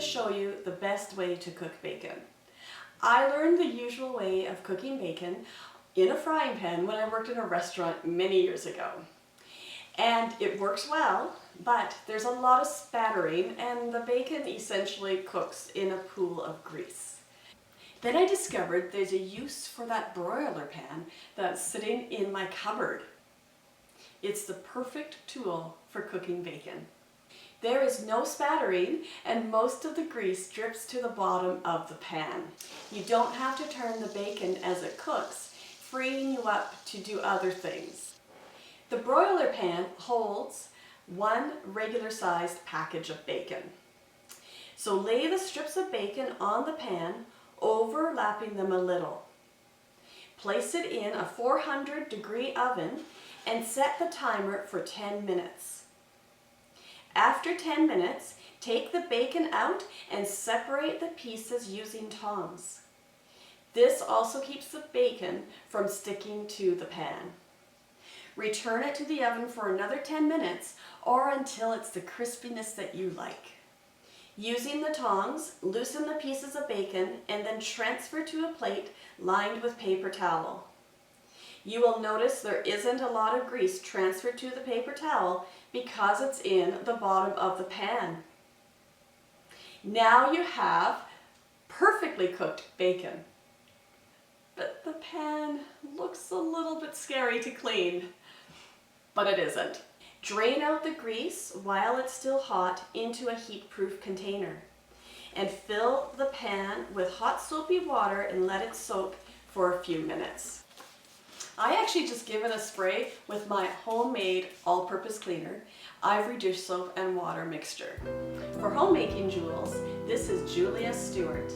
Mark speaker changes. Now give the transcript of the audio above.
Speaker 1: to show you the best way to cook bacon. I learned the usual way of cooking bacon in a frying pan when I worked in a restaurant many years ago. And it works well, but there's a lot of spattering and the bacon essentially cooks in a pool of grease. Then I discovered there's a use for that broiler pan that's sitting in my cupboard. It's the perfect tool for cooking bacon. There is no spattering and most of the grease drips to the bottom of the pan. You don't have to turn the bacon as it cooks, freeing you up to do other things. The broiler pan holds one regular-sized package of bacon. So lay the strips of bacon on the pan, overlapping them a little. Place it in a 400-degree oven and set the timer for 10 minutes. After 10 minutes, take the bacon out and separate the pieces using tongs. This also keeps the bacon from sticking to the pan. Return it to the oven for another 10 minutes or until it's the crispiness that you like. Using the tongs, loosen the pieces of bacon and then transfer to a plate lined with paper towel. You will notice there isn't a lot of grease transferred to the paper towel because it's in the bottom of the pan. Now you have perfectly cooked bacon. But the pan looks a little bit scary to clean, but it isn't. Drain out the grease while it's still hot into a heat-proof container and fill the pan with hot soapy water and let it soak for a few minutes. I actually just give it a spray with my homemade all-purpose cleaner, ivory dish soap and water mixture. For Homemaking Jewels, this is Julia Stewart.